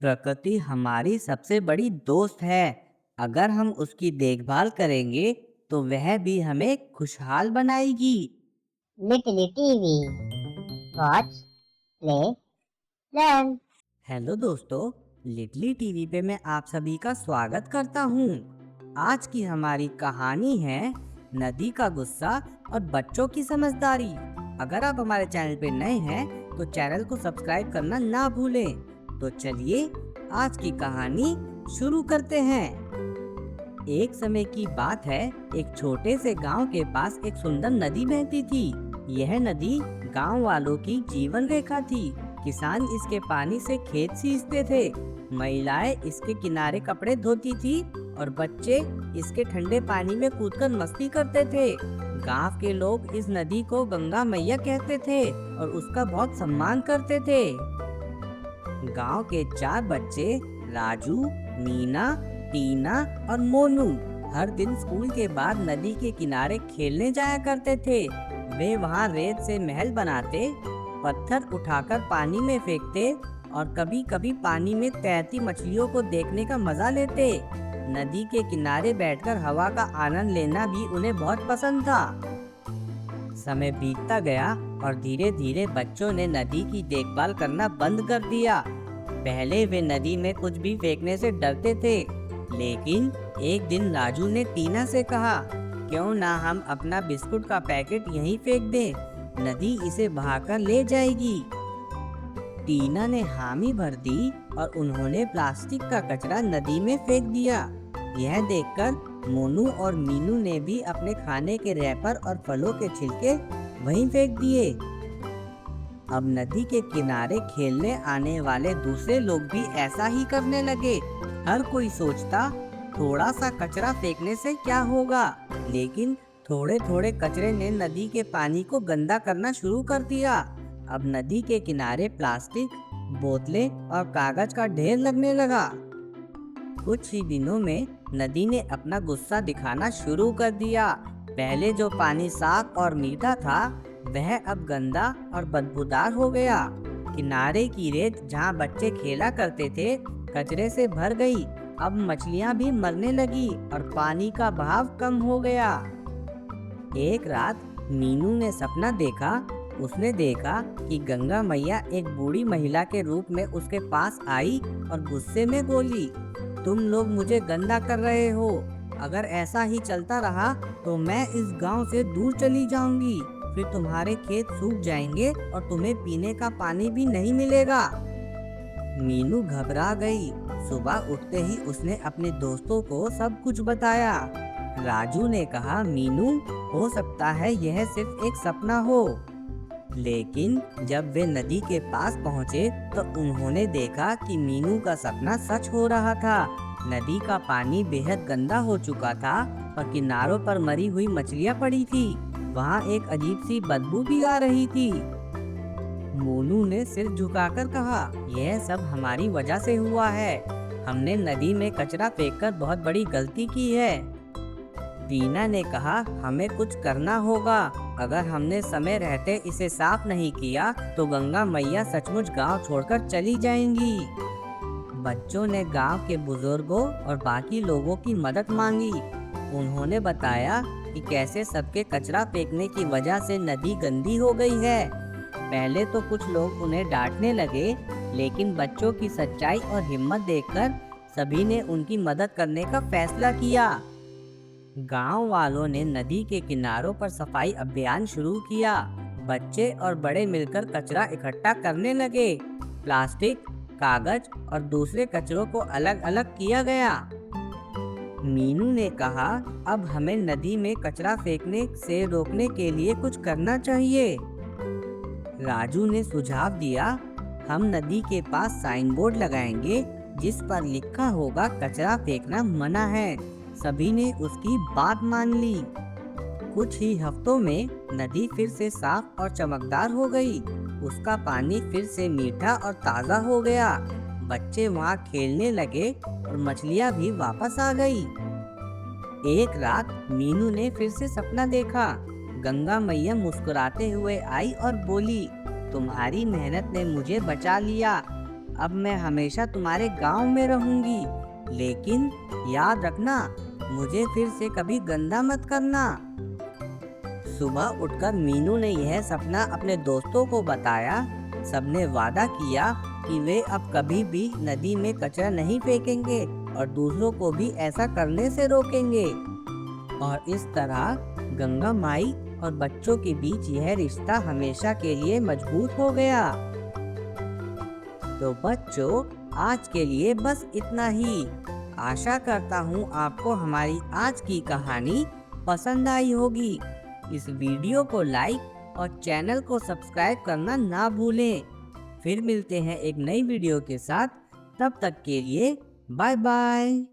प्रकृति हमारी सबसे बड़ी दोस्त है। अगर हम उसकी देखभाल करेंगे तो वह भी हमें खुशहाल बनाएगी। Little TV. Watch, play, learn. Hello दोस्तों, लिटली टीवी पे मैं आप सभी का स्वागत करता हूँ। आज की हमारी कहानी है नदी का गुस्सा और बच्चों की समझदारी। अगर आप हमारे चैनल पे नए हैं तो चैनल को सब्सक्राइब करना ना भूलें। तो चलिए आज की कहानी शुरू करते हैं। एक समय की बात है, एक छोटे से गांव के पास एक सुंदर नदी बहती थी। यह नदी गांव वालों की जीवन रेखा थी। किसान इसके पानी से खेत सींचते थे, महिलाएं इसके किनारे कपड़े धोती थी और बच्चे इसके ठंडे पानी में कूदकर मस्ती करते थे। गांव के लोग इस नदी को गंगा मैया कहते थे और उसका बहुत सम्मान करते थे। गांव के 4 बच्चे राजू, मीना, टीना और मोनू हर दिन स्कूल के बाद नदी के किनारे खेलने जाया करते थे। वे वहां रेत से महल बनाते, पत्थर उठाकर पानी में फेंकते और कभी-कभी पानी में तैरती मछलियों को देखने का मजा लेते। नदी के किनारे बैठकर हवा का आनंद लेना भी उन्हें बहुत पसंद था। समय बीतता गया और धीरे धीरे बच्चों ने नदी की देखभाल करना बंद कर दिया। पहले वे नदी में कुछ भी फेंकने से डरते थे, लेकिन एक दिन राजू ने टीना से कहा, क्यों ना हम अपना बिस्कुट का पैकेट यहीं फेंक दें, नदी इसे बहाकर ले जाएगी। टीना ने हामी भर दी और उन्होंने प्लास्टिक का कचरा नदी में फेंक दिया। यह देखकर मोनू और मीनू ने भी अपने खाने के रैपर और फलों के छिलके वहीं फेंक दिए। अब नदी के किनारे खेलने आने वाले दूसरे लोग भी ऐसा ही करने लगे। हर कोई सोचता, थोड़ा सा कचरा फेंकने से क्या होगा, लेकिन थोड़े थोड़े कचरे ने नदी के पानी को गंदा करना शुरू कर दिया। अब नदी के किनारे प्लास्टिक, बोतलें और कागज का ढेर लगने लगा। कुछ ही दिनों में नदी ने अपना गुस्सा दिखाना शुरू कर दिया। पहले जो पानी साफ और मीठा था, वह अब गंदा और बदबूदार हो गया। किनारे की रेत जहाँ बच्चे खेला करते थे, कचरे से भर गई। अब मछलियाँ भी मरने लगी और पानी का बहाव कम हो गया। एक रात मीनू ने सपना देखा। उसने देखा कि गंगा मैया एक बूढ़ी महिला के रूप में उसके पास आई और गुस्से में बोली, तुम लोग मुझे गंदा कर रहे हो। अगर ऐसा ही चलता रहा तो मैं इस गांव से दूर चली जाऊंगी। फिर तुम्हारे खेत सूख जाएंगे और तुम्हें पीने का पानी भी नहीं मिलेगा। मीनू घबरा गई। सुबह उठते ही उसने अपने दोस्तों को सब कुछ बताया। राजू ने कहा, मीनू, हो सकता है यह सिर्फ एक सपना हो। लेकिन जब वे नदी के पास पहुंचे तो उन्होंने देखा कि मीनू का सपना सच हो रहा था। नदी का पानी बेहद गंदा हो चुका था और किनारों पर मरी हुई मछलियां पड़ी थी। वहां एक अजीब सी बदबू भी आ रही थी। मोनू ने सिर झुकाकर कहा, यह सब हमारी वजह से हुआ है। हमने नदी में कचरा फेंककर बहुत बड़ी गलती की है। टीना ने कहा, हमें कुछ करना होगा। अगर हमने समय रहते इसे साफ नहीं किया तो गंगा मैया सचमुच गांव छोड़कर चली जाएंगी। बच्चों ने गांव के बुजुर्गों और बाकी लोगों की मदद मांगी। उन्होंने बताया कि कैसे सबके कचरा फेंकने की वजह से नदी गंदी हो गई है। पहले तो कुछ लोग उन्हें डांटने लगे, लेकिन बच्चों की सच्चाई और हिम्मत देखकर सभी ने उनकी मदद करने का फैसला किया। गांव वालों ने नदी के किनारों पर सफाई अभियान शुरू किया। बच्चे और बड़े मिलकर कचरा इकट्ठा करने लगे। प्लास्टिक, कागज और दूसरे कचरों को अलग अलग किया गया। मीनू ने कहा, अब हमें नदी में कचरा फेंकने से रोकने के लिए कुछ करना चाहिए। राजू ने सुझाव दिया, हम नदी के पास साइन बोर्ड लगाएंगे जिस पर लिखा होगा कचरा फेंकना मना है। सभी ने उसकी बात मान ली। कुछ ही हफ्तों में नदी फिर से साफ और चमकदार हो गई। उसका पानी फिर से मीठा और ताज़ा हो गया। बच्चे वहाँ खेलने लगे और मछलियाँ भी वापस आ गई। एक रात मीनू ने फिर से सपना देखा। गंगा मैया मुस्कुराते हुए आई और बोली, तुम्हारी मेहनत ने मुझे बचा लिया। अब मैं हमेशा तुम्हारे गांव में रहूंगी, लेकिन याद रखना मुझे फिर से कभी गंदा मत करना। सुबह उठकर मीनू ने यह सपना अपने दोस्तों को बताया। सबने वादा किया कि वे अब कभी भी नदी में कचरा नहीं फेंकेंगे और दूसरों को भी ऐसा करने से रोकेंगे। और इस तरह गंगा माई और बच्चों के बीच यह रिश्ता हमेशा के लिए मजबूत हो गया। तो बच्चों, आज के लिए बस इतना ही। आशा करता हूँ आपको हमारी आज की कहानी पसंद आई होगी। इस वीडियो को लाइक और चैनल को सब्सक्राइब करना ना भूलें। फिर मिलते हैं एक नई वीडियो के साथ। तब तक के लिए बाय बाय।